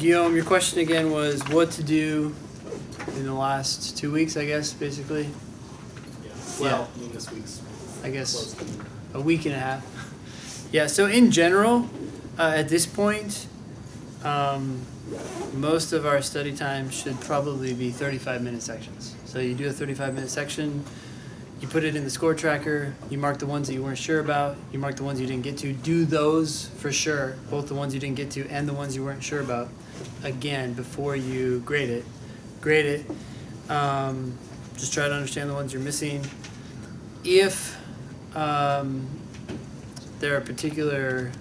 Guillaume, your question again was what to do in the last 2 weeks, I guess, basically. Yeah. Well, I mean, this week's I guess close to a week and a half. Yeah, so in general, at this point, most of our study time should probably be 35-minute sections. So you do a 35-minute section, you put it in the score tracker, you mark the ones that you weren't sure about, you mark the ones you didn't get to. Do those for sure, both the ones you didn't get to and the ones you weren't sure about, again, before you grade it. Grade it. Just try to understand the ones you're missing. If there are particular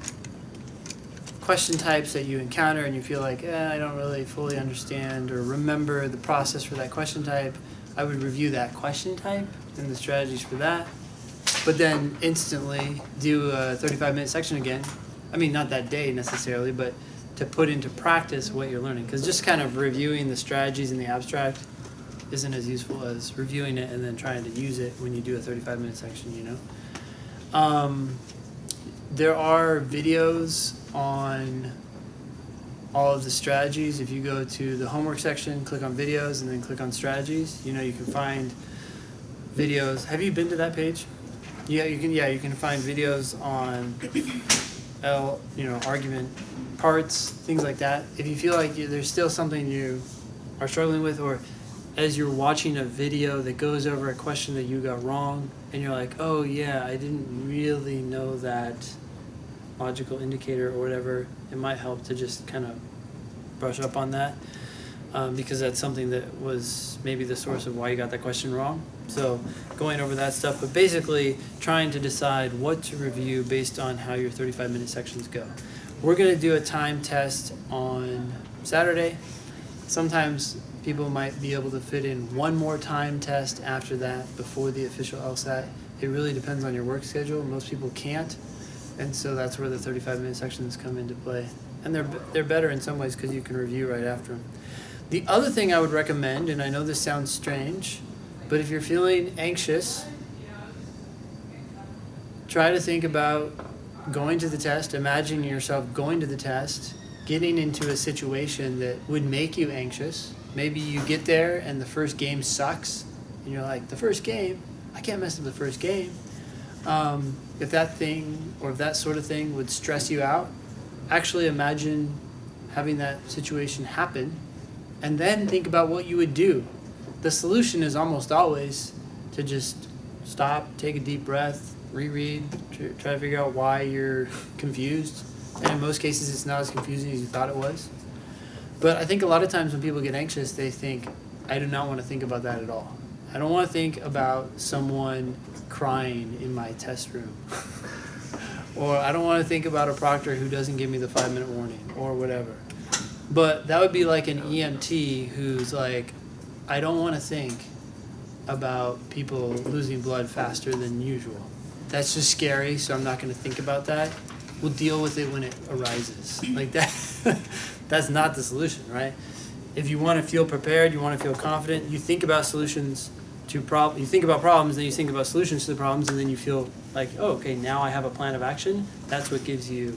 question types that you encounter and you feel like, I don't really fully understand or remember the process for that question type, I would review that question type and the strategies for that, but then instantly do a 35-minute section again. I mean, not that day necessarily, but to put into practice what you're learning. Because just kind of reviewing the strategies in the abstract isn't as useful as reviewing it and then trying to use it when you do a 35-minute section, you know? There are videos on all of the strategies. If you go to the homework section, click on videos, and then click on strategies, you know, you can find videos. Have you been to that page? Yeah, you can. Yeah, you can find videos on argument parts, things like that. If you feel like there's still something you are struggling with, or as you're watching a video that goes over a question that you got wrong, and you're like, oh yeah, I didn't really know that logical indicator or whatever, it might help to just kind of brush up on that, because that's something that was maybe the source of why you got that question wrong. So going over that stuff, but basically trying to decide what to review based on how your 35-minute sections go. We're going to do a time test on Saturday. Sometimes people might be able to fit in one more time test after that before the official LSAT. It really depends on your work schedule. Most people can't. And so that's where the 35-minute sections come into play. And they're better in some ways because you can review right after them. The other thing I would recommend, and I know this sounds strange, but if you're feeling anxious, try to think about going to the test. Imagine yourself going to the test, getting into a situation that would make you anxious. Maybe you get there and the first game sucks, and you're like, the first game? I can't mess up the first game. If that thing or if that sort of thing would stress you out, actually imagine having that situation happen and then think about what you would do. The solution is almost always to just stop, take a deep breath, reread, try to figure out why you're confused. And in most cases, it's not as confusing as you thought it was. But I think a lot of times when people get anxious, they think, I do not want to think about that at all. I don't want to think about someone crying in my test room. Or I don't want to think about a proctor who doesn't give me the 5-minute warning or whatever. But that would be like an EMT who's like, I don't want to think about people losing blood faster than usual. That's just scary, so I'm not going to think about that. We'll deal with it when it arises. Like that, that's not the solution, right? If you want to feel prepared, you want to feel confident, you think about solutions to problems. You think about problems, then you think about solutions to the problems, and then you feel like, oh, okay, now I have a plan of action. That's what gives you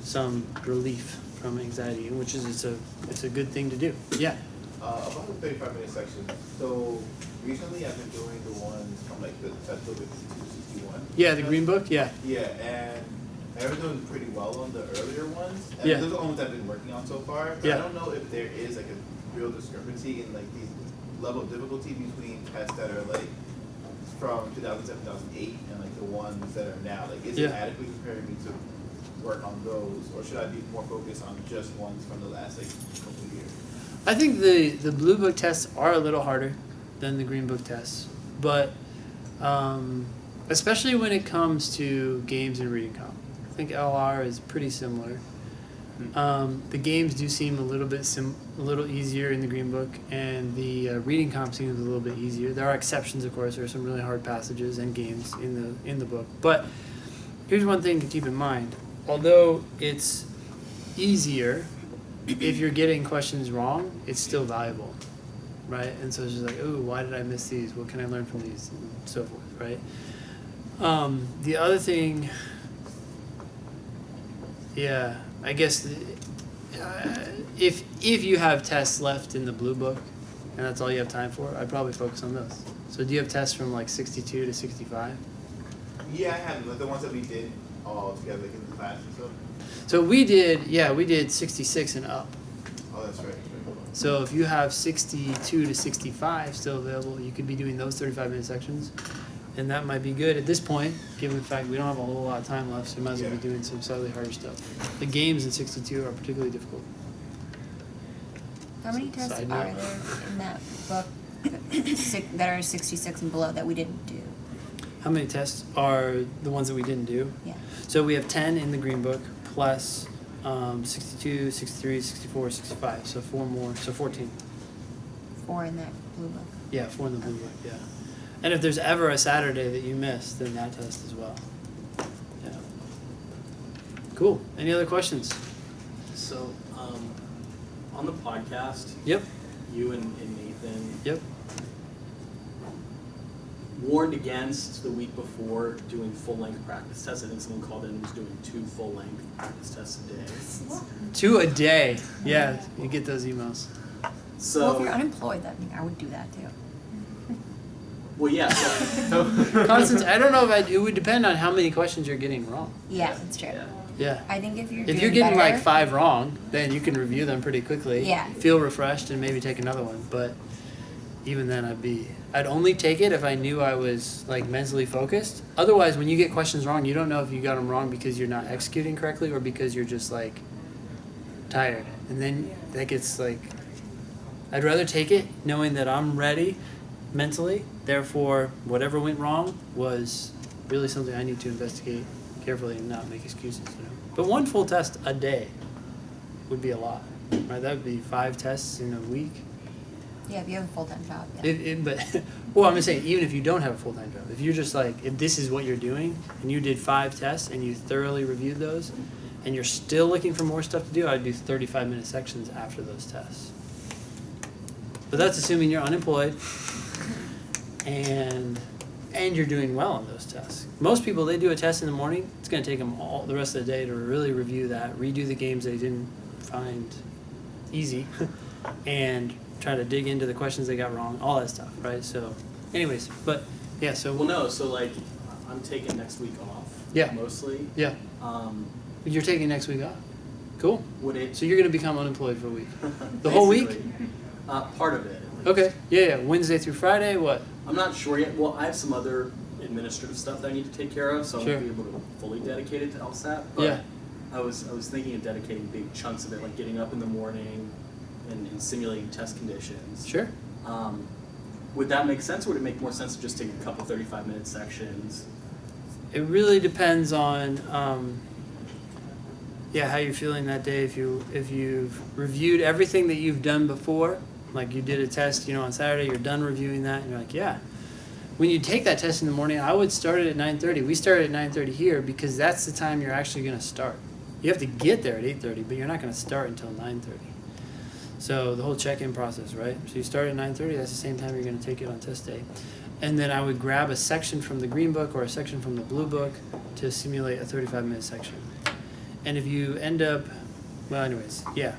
some relief from anxiety, which is it's a good thing to do. Yeah. About the 35-minute section. So recently I've been doing the ones from like the test book 261. Yeah, the green book. Yeah. Yeah, and I've been doing pretty well on the earlier ones. And Yeah. those are the ones I've been working on so far. But Yeah. I don't know if there is like a real discrepancy in like the level of difficulty between tests that are like from 2007, 2008 and like the ones that are now. Like, is it adequately preparing me to work on those, or should I be more focused on just ones from the last like couple of years? I think the blue book tests are a little harder than the green book tests, but especially when it comes to games and reading comp. I think LR is pretty similar. The games do seem a little easier in the green book, and the reading comp seems a little bit easier. There are exceptions, of course. There are some really hard passages and games in the book. But here's one thing to keep in mind. Although it's easier, if you're getting questions wrong, it's still valuable, right? And so it's just like, oh, why did I miss these? What can I learn from these? And so forth, right? The other thing, yeah, I guess if you have tests left in the blue book, and that's all you have time for, I'd probably focus on those. So do you have tests from like 62 to 65? Yeah, I have like the ones that we did all together, like in the class and stuff. So we did 66 and up. Oh, that's right. So if you have 62 to 65 still available, you could be doing those 35-minute sections. And that might be good at this point, given the fact we don't have a whole lot of time left, so we might as well be doing some slightly harder stuff. The games in 62 are particularly difficult. How many tests Side are note. there in that book that are 66 and below that we didn't do? How many tests are the ones that we didn't do? Yeah. So we have 10 in the green book, plus 62, 63, 64, 65. So 4 more, so 14. 4 in that blue book. Yeah, 4 in the blue book, yeah. And if there's ever a Saturday that you miss, then that test as well. Yeah. Cool. Any other questions? So, on the podcast, Yep. you and Nathan Yep. warned against the week before doing full-length practice tests. I think someone called in and was doing 2 full-length practice tests a day. 2 a day. Yeah, you get those emails. So, Well, if you're unemployed, that I would do that too. well, yeah. So, Constance, I don't know if it would depend on how many questions you're getting wrong. Yeah, that's true. yeah. Yeah. I think if you're If doing you're getting better, like 5 wrong, then you can review them pretty quickly. Yeah. Feel refreshed and maybe take another one. But even then, I'd only take it if I knew I was like mentally focused. Otherwise, when you get questions wrong, you don't know if you got them wrong because you're not executing correctly or because you're just like tired. And then that gets like, I'd rather take it knowing that I'm ready mentally. Therefore, whatever went wrong was really something I need to investigate carefully and not make excuses. You know? But 1 full test a day would be a lot, right? That would be 5 tests in a week. yeah, if you have a full-time job, yeah. But well, I'm just saying, even if you don't have a full-time job, if you're just like, if this is what you're doing, and you did 5 tests and you thoroughly reviewed those, and you're still looking for more stuff to do, I'd do 35-minute sections after those tests. But that's assuming you're unemployed and you're doing well on those tests. Most people, they do a test in the morning. It's going to take them all the rest of the day to really review that, redo the games they didn't find easy, and try to dig into the questions they got wrong, all that stuff, right? So, anyways, but yeah, so Well, no. So, like, I'm taking next week off. Yeah. Mostly. yeah, you're taking next week off. Cool. Would it? So you're going to become unemployed for a week. The whole week? Basically. Part of it. at least. Okay. Yeah. Wednesday through Friday. What? I'm not sure yet. Well, I have some other administrative stuff that I need to take care of, so I Sure. won't be able to fully dedicate it to LSAT. But Yeah. I was thinking of dedicating big chunks of it, like getting up in the morning and simulating test conditions. Sure. Would that make sense, or would it make more sense to just take a couple 35-minute sections? It really depends on, how you're feeling that day. If you've reviewed everything that you've done before, like you did a test, on Saturday, you're done reviewing that, and you're like, yeah. When you take that test in the morning, I would start it at 9:30. We started at 9:30 here because that's the time you're actually going to start. You have to get there at 8:30, but you're not going to start until 9:30. So the whole check-in process, right? So you start at 9:30. That's the same time you're going to take it on test day. And then I would grab a section from the green book or a section from the blue book to simulate a 35-minute section. And if you end up, well, anyways, yeah.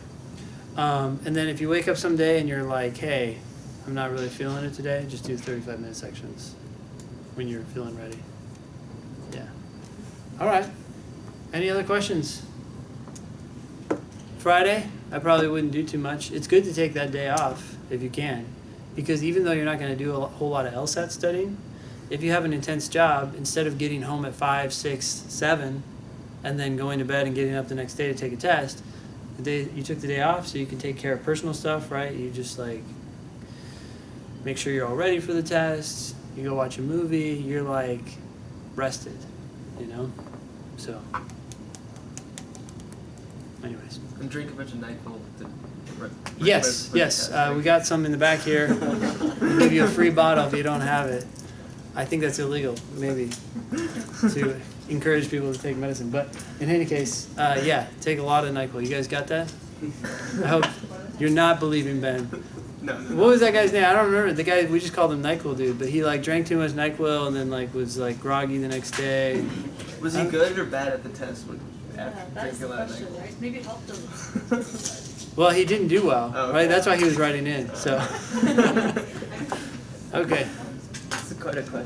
And then if you wake up someday and you're like, hey, I'm not really feeling it today, just do 35-minute sections when you're feeling ready. Yeah. All right. Any other questions? Friday, I probably wouldn't do too much. It's good to take that day off if you can, because even though you're not going to do a whole lot of LSAT studying, if you have an intense job, instead of getting home at 5, 6, 7, and then going to bed and getting up the next day to take a test, you took the day off so you can take care of personal stuff, right? You just like make sure you're all ready for the test. You go watch a movie. You're like rested, So, anyways. And drink a bunch of NyQuil. Yes. We got some in the back here. We'll give you a free bottle if you don't have it. I think that's illegal, maybe, to encourage people to take medicine. But in any case, take a lot of NyQuil. You guys got that? I hope you're not believing Ben. No. What was that guy's name? I don't remember. The guy, we just called him NyQuil dude, but he drank too much NyQuil and then was groggy the next day. Was he good or bad at the test after That's drinking a the lot of question, NyQuil? right? Maybe it helped them. Well, he didn't do well, Oh, right? okay. That's why he was writing in. So, okay. It's quite a question.